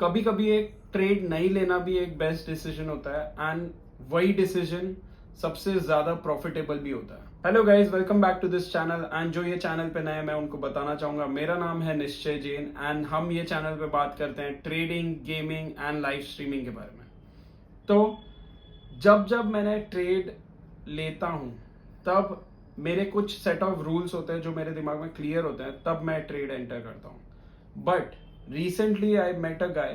कभी कभी एक ट्रेड नहीं लेना भी एक बेस्ट डिसीजन होता है एंड वही डिसीजन सबसे ज्यादा प्रॉफिटेबल भी होता है। Hello guys, welcome back to this channel. And जो ये चैनल पे नए, मैं उनको बताना चाहूंगा मेरा नाम है निश्चय जैन एंड हम ये चैनल पे बात करते हैं trading, gaming and live streaming के बारे में। तो जब जब मैंने ट्रेड लेता हूं तब मेरे कुछ सेट ऑफ रूल्स होते हैं जो मेरे दिमाग में क्लियर होते हैं, तब मैं ट्रेड एंटर करता हूं। But recently I met a guy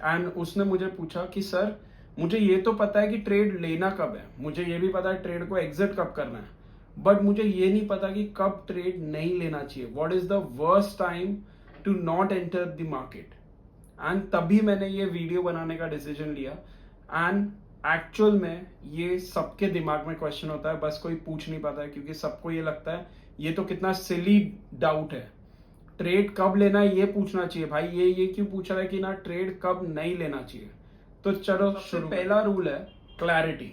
and उसने मुझे पूछा कि सर, मुझे ये तो पता है कि ट्रेड लेना कब है, मुझे ये भी पता है ट्रेड को एग्जिट कब करना है, बट मुझे ये नहीं पता कि कब ट्रेड नहीं लेना चाहिए। What is the worst time to not enter the market. And तभी मैंने ये वीडियो बनाने का डिसीजन लिया। एंड एक्चुअल में ये सबके दिमाग में क्वेश्चन होता है, बस कोई पूछ नहीं पाता है, क्योंकि सबको ये लगता है ये तो कितना सिली डाउट है, ट्रेड कब लेना है ये पूछना चाहिए भाई, ये क्यों पूछ रहा है कि ना ट्रेड कब नहीं लेना चाहिए। तो चलो शुरू। पहला रूल है क्लैरिटी।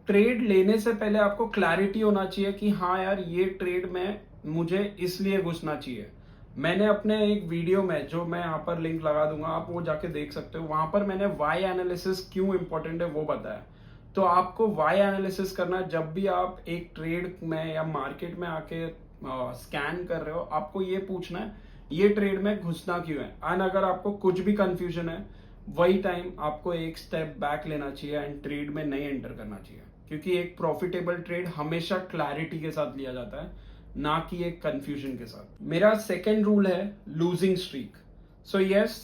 ट्रेड लेने से पहले आपको क्लैरिटी होना चाहिए कि हाँ यार, ये ट्रेड में मुझे इसलिए घुसना चाहिए। मैंने अपने एक वीडियो में, जो मैं यहाँ पर लिंक लगा दूंगा, आप वो जाके देख सकते हो, वहां पर मैंने वाई एनालिसिस क्यों इंपॉर्टेंट है वो बताया। तो आपको वाई एनालिसिस करना है जब भी आप एक ट्रेड में या मार्केट में आके स्कैन कर रहे हो, आपको ये पूछना है ये ट्रेड में घुसना क्यों है। एंड अगर आपको कुछ भी कंफ्यूजन है, वही टाइम आपको एक स्टेप बैक लेना चाहिए एंड ट्रेड में नहीं एंटर करना चाहिए, क्योंकि एक प्रॉफिटेबल ट्रेड हमेशा क्लैरिटी के साथ लिया जाता है, ना कि एक कंफ्यूजन के साथ। मेरा सेकेंड रूल है लूजिंग स्ट्रीक। सो यस,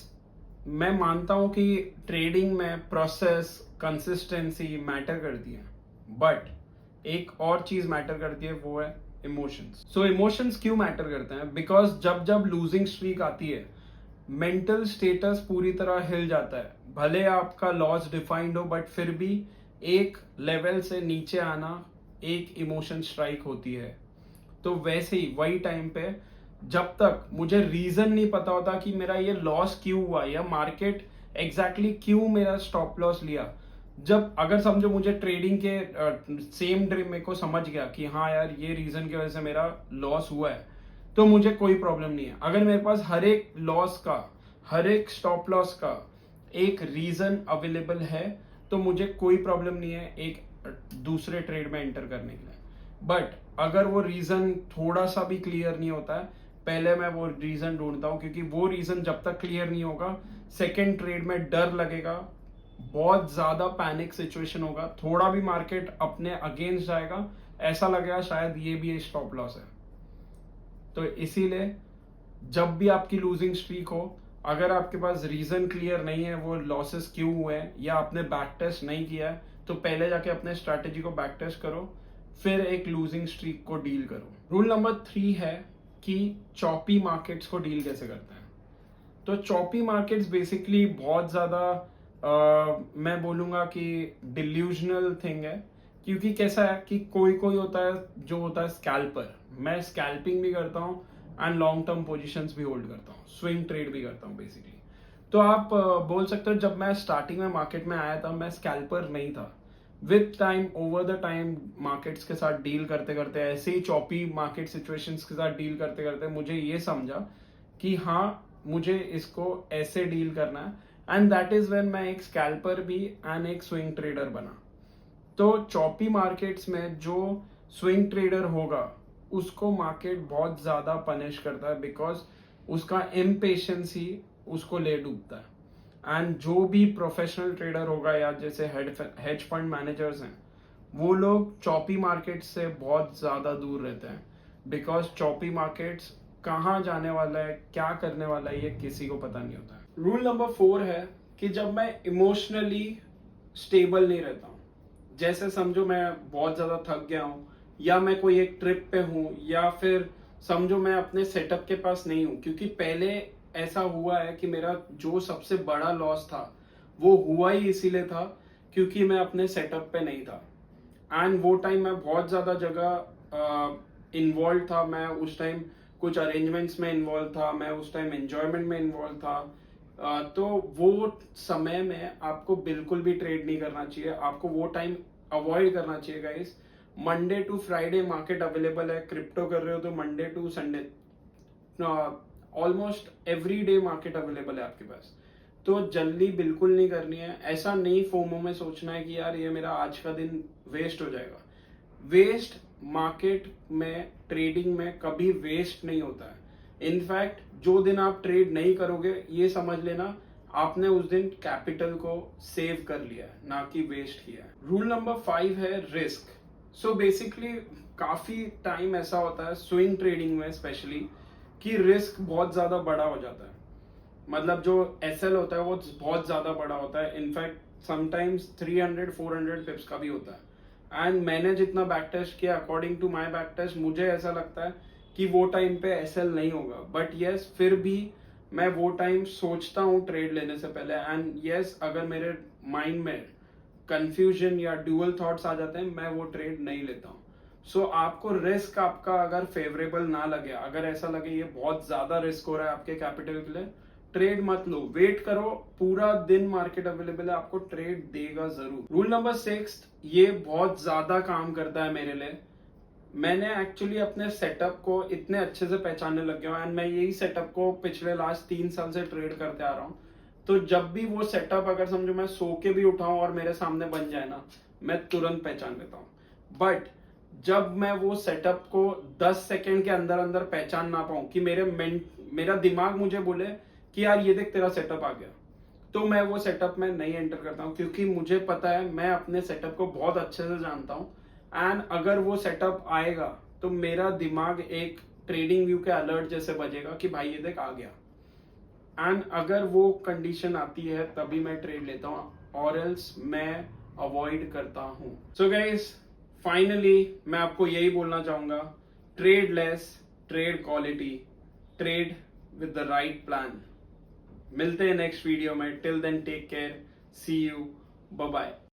मैं मानता हूं कि ट्रेडिंग में प्रोसेस, कंसिस्टेंसी मैटर करती है, बट एक और चीज मैटर करती है, वो है इमोशंस। सो इमोशंस क्यों मैटर करते हैं? बिकॉज जब जब लूजिंग स्ट्रीक आती है, मेंटल स्टेटस पूरी तरह हिल जाता है। भले आपका लॉस डिफाइंड हो, बट फिर भी एक लेवल से नीचे आना एक इमोशन स्ट्राइक होती है। तो वैसे ही वही टाइम पे जब तक मुझे रीजन नहीं पता होता कि मेरा ये लॉस क्यों हुआ या मार्केट एग्जैक्टली क्यों मेरा स्टॉप लॉस लिया, जब अगर समझो मुझे ट्रेडिंग के सेम ड्रीम मेरे को समझ गया कि हाँ यार, ये रीजन की वजह से मेरा लॉस हुआ है, तो मुझे कोई प्रॉब्लम नहीं है। अगर मेरे पास हर एक लॉस का, हर एक स्टॉप लॉस का एक रीजन अवेलेबल है, तो मुझे कोई प्रॉब्लम नहीं है एक दूसरे ट्रेड में एंटर करने के लिए। बट अगर वो रीजन थोड़ा सा भी क्लियर नहीं होता है, पहले मैं वो रीजन ढूंढता हूं, क्योंकि वो रीजन जब तक क्लियर नहीं होगा, सेकेंड ट्रेड में डर लगेगा, बहुत ज्यादा पैनिक सिचुएशन होगा, थोड़ा भी मार्केट अपने अगेंस्ट जाएगा, ऐसा लगेगा शायद ये भी स्टॉप लॉस है। तो इसीलिए जब भी आपकी लूजिंग स्ट्रीक हो, अगर आपके पास रीजन क्लियर नहीं है वो लॉसेस क्यों हुए हैं, या आपने बैक टेस्ट नहीं किया है, तो पहले जाके अपने स्ट्रैटेजी को बैक टेस्ट करो, फिर एक लूजिंग स्ट्रीक को डील करो। रूल नंबर 3 है कि चॉपी मार्केट्स को डील कैसे करते हैं। तो चॉपी मार्केट्स बेसिकली बहुत ज्यादा मैं बोलूंगा कि डिल्यूजनल थिंग है, क्योंकि कैसा है कि कोई कोई होता है जो होता है स्कैल्पर। मैं स्कैल्पिंग भी करता हूँ एंड लॉन्ग टर्म पोजीशंस भी होल्ड करता हूँ, स्विंग ट्रेड भी करता हूँ बेसिकली। तो आप बोल सकते हो जब मैं स्टार्टिंग में मार्केट में आया था, मैं स्कैल्पर नहीं था। With time, over the time, markets के साथ डील करते करते, ऐसे ही चॉपी मार्केट सिचुएशंस के साथ डील करते करते, मुझे ये समझा कि हाँ, मुझे इसको ऐसे डील करना है, एंड दैट इज व्हेन मैं एक स्कैल्पर भी एंड एक स्विंग ट्रेडर बना। तो चॉपी मार्केट्स में जो स्विंग ट्रेडर होगा, उसको मार्केट बहुत ज्यादा पनिश करता है, बिकॉज उसका इम्पेशंस ही उसको ले डूबता है। एंड जो भी प्रोफेशनल ट्रेडर होगा या जैसे हेज फंड मैनेजर्स हैं, वो लोग चॉपी मार्केट से बहुत ज्यादा दूर रहते हैं, बिकॉज चॉपी मार्केट्स कहाँ जाने वाला है, क्या करने वाला है, ये किसी को पता नहीं होता है। रूल नंबर 4 है कि जब मैं इमोशनली स्टेबल नहीं रहता हूँ, जैसे समझो मैं बहुत ज्यादा थक गया हूँ, या मैं कोई एक ट्रिप पे हूँ, या फिर समझो मैं अपने सेटअप के पास नहीं हूँ, क्योंकि पहले ऐसा हुआ है कि मेरा जो सबसे बड़ा लॉस था वो हुआ ही इसीलिए था क्योंकि मैं अपने सेटअप पे नहीं था। एंड वो टाइम मैं बहुत ज्यादा जगह इन्वॉल्व था, मैं उस टाइम कुछ अरेंजमेंट्स में इन्वॉल्व था, मैं उस टाइम एंजॉयमेंट में इन्वॉल्व था। तो वो समय में आपको बिल्कुल भी ट्रेड नहीं करना चाहिए, आपको वो टाइम अवॉइड करना चाहिए guys. Monday to Friday market available है, क्रिप्टो कर रहे हो तो Monday to Sunday almost every day market available है आपके पास। तो जल्दी बिल्कुल नहीं करनी है। ऐसा नहीं फोमो में सोचना है कि यार ये मेरा आज का दिन वेस्ट हो जाएगा। वेस्ट मार्केट में, ट्रेडिंग में कभी वेस्ट नहीं होता है। इनफैक्ट जो दिन आप ट्रेड नहीं करोगे, ये समझ लेना आपने उस दिन कैपिटल को सेव कर लिया है, ना कि वेस्ट किया है। रूल नंबर 5 है रिस्क। सो बेसिकली काफी टाइम ऐसा होता है स्विंग ट्रेडिंग में स्पेशली कि रिस्क बहुत ज्यादा बड़ा हो जाता है। मतलब जो एसएल होता है वो बहुत ज्यादा बड़ा होता है। इनफैक्ट समटाइम्स 300-400 पिप्स का भी होता है। एंड मैंने जितना बैक टेस्ट किया, according to my back test, मुझे ऐसा लगता है कि वो टाइम पे एसएल नहीं होगा। बट यस, फिर भी मैं वो टाइम सोचता हूँ ट्रेड लेने से पहले। एंड यस, अगर मेरे माइंड में कंफ्यूजन या ड्यूअल थॉट्स आ जाते हैं, मैं वो ट्रेड नहीं लेता हूँ। सो आपको रिस्क आपका अगर फेवरेबल ना लगे, अगर ऐसा लगे ये बहुत ज्यादा रिस्क हो रहा है आपके कैपिटल के लिए, ट्रेड मत लो, वेट करो। पूरा दिन मार्केट अवेलेबल है, आपको ट्रेड देगा जरूर। रूल नंबर 6, ये बहुत ज्यादा काम करता है मेरे लिए। मैंने एक्चुअली अपने सेटअप को इतने अच्छे से पहचानने लग गया हूँ, एंड मैं यही सेटअप को पिछले लास्ट 3 साल से ट्रेड करते आ रहा हूँ। तो जब भी वो सेटअप, अगर समझो मैं सो के भी उठाऊं और मेरे सामने बन जाए ना, मैं तुरंत पहचान लेता हूँ। बट जब मैं वो सेटअप को 10 सेकेंड के अंदर अंदर पहचान ना पाऊं, कि मेरा दिमाग मुझे बोले कि यार ये देख तेरा सेटअप आ गया, तो मैं वो सेटअप में नहीं एंटर करता हूँ। क्योंकि मुझे पता है, मैं अपने सेटअप को बहुत अच्छे से जानता हूँ। एंड अगर वो सेटअप आएगा तो मेरा दिमाग एक ट्रेडिंग व्यू के अलर्ट जैसे बजेगा कि भाई ये देख आ गया। एंड अगर वो कंडीशन आती है तभी मैं ट्रेड लेता हूँ, और एल्स मैं अवॉइड करता हूँ। सो गाइस, फाइनली मैं आपको यही बोलना चाहूंगा, trade less, trade quality, trade with the right plan. मिलते हैं नेक्स्ट वीडियो में। Till then take care, see you, bye bye.